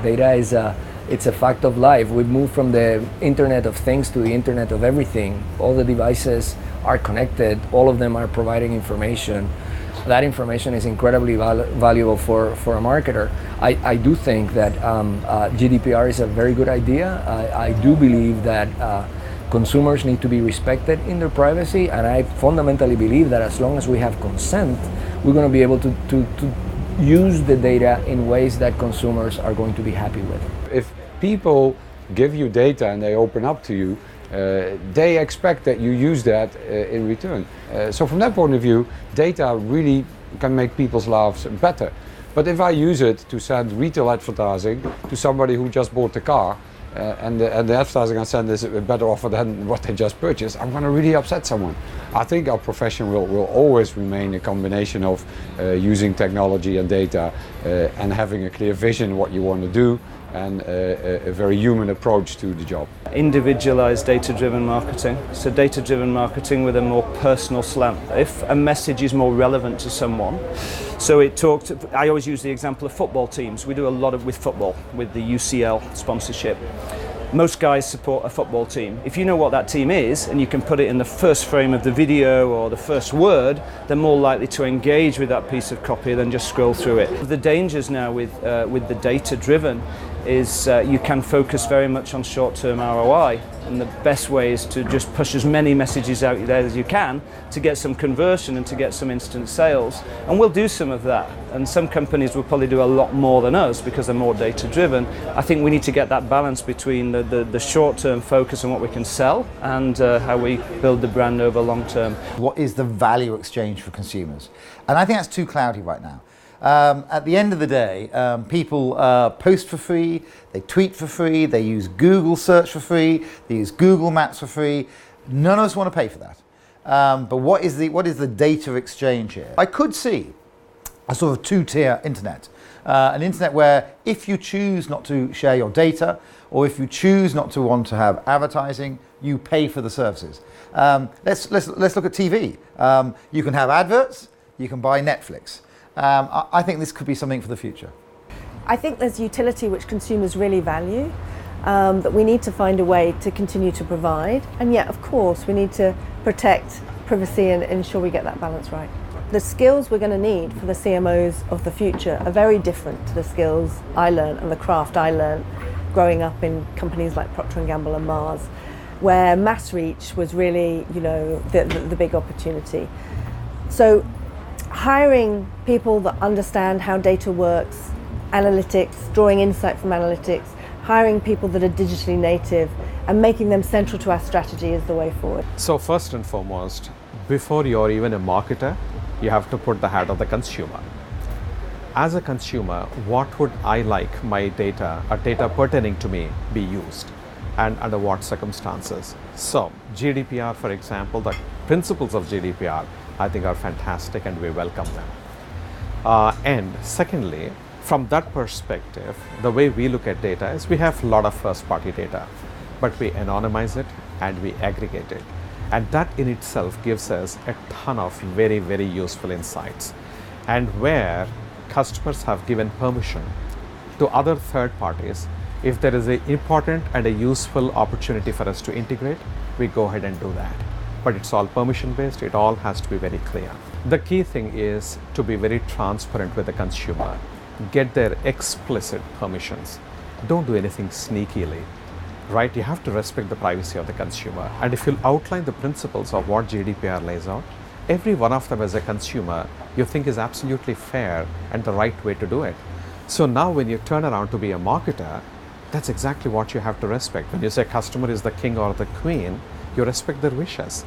Data is it's a fact of life. We've moved from the Internet of Things to the Internet of Everything. All the devices are connected. All of them are providing information. That information is incredibly valuable for a marketer. I do think that GDPR is a very good idea. I do believe that consumers need to be respected in their privacy, and I fundamentally believe that as long as we have consent, we're going to be able to use the data in ways that consumers are going to be happy with. If people give you data and they open up to you, they expect that you use that in return. So from that point of view, data really can make people's lives better. But if I use it to send retail advertising to somebody who just bought a car, and the advertising I send is a better offer than what they just purchased, I'm going to really upset someone. I think our profession will always remain a combination of using technology and data and having a clear vision what you want to do, and a very human approach to the job. Individualized data-driven marketing. So data-driven marketing with a more personal slant. If a message is more relevant to someone, so I always use the example of football teams. We do a lot with football, with the UCL sponsorship. Most guys support a football team. If you know what that team is and you can put it in the first frame of the video or the first word, they're more likely to engage with that piece of copy than just scroll through it. The dangers now with the data-driven is you can focus very much on short-term ROI, and the best way is to just push as many messages out there as you can to get some conversion and to get some instant sales. And we'll do some of that, and some companies will probably do a lot more than us because they're more data-driven. I think we need to get that balance between the short-term focus on what we can sell and how we build the brand over long-term. What is the value exchange for consumers? And I think that's too cloudy right now. At the end of the day, people post for free, they tweet for free, they use Google search for free, they use Google Maps for free. None of us want to pay for that. But what is the data exchange here? I could see a sort of two-tier internet. An internet where if you choose not to share your data, or if you choose not to want to have advertising, you pay for the services. Let's look at TV. You can have adverts, you can buy Netflix. I think this could be something for the future. I think there's utility which consumers really value, that we need to find a way to continue to provide, and yet of course we need to protect privacy and ensure we get that balance right. The skills we're going to need for the CMOs of the future are very different to the skills I learned and the craft I learned growing up in companies like Procter & Gamble and Mars, where mass reach was really, the big opportunity. So hiring people that understand how data works, analytics, drawing insight from analytics, hiring people that are digitally native and making them central to our strategy is the way forward. So first and foremost, before you're even a marketer, you have to put the hat of the consumer. As a consumer, what would I like my data or data pertaining to me be used, and under what circumstances? So GDPR, for example, the principles of GDPR I think are fantastic and we welcome them. And secondly, from that perspective, the way we look at data is we have a lot of first-party data, but we anonymize it and we aggregate it. And that in itself gives us a ton of very, very useful insights. And where customers have given permission to other third parties, if there is an important and a useful opportunity for us to integrate, we go ahead and do that. But it's all permission based, it all has to be very clear. The key thing is to be very transparent with the consumer. Get their explicit permissions. Don't do anything sneakily, right? You have to respect the privacy of the consumer. And if you outline the principles of what GDPR lays out, every one of them as a consumer, you think is absolutely fair and the right way to do it. So now when you turn around to be a marketer, that's exactly what you have to respect. When you say customer is the king or the queen, you respect their wishes.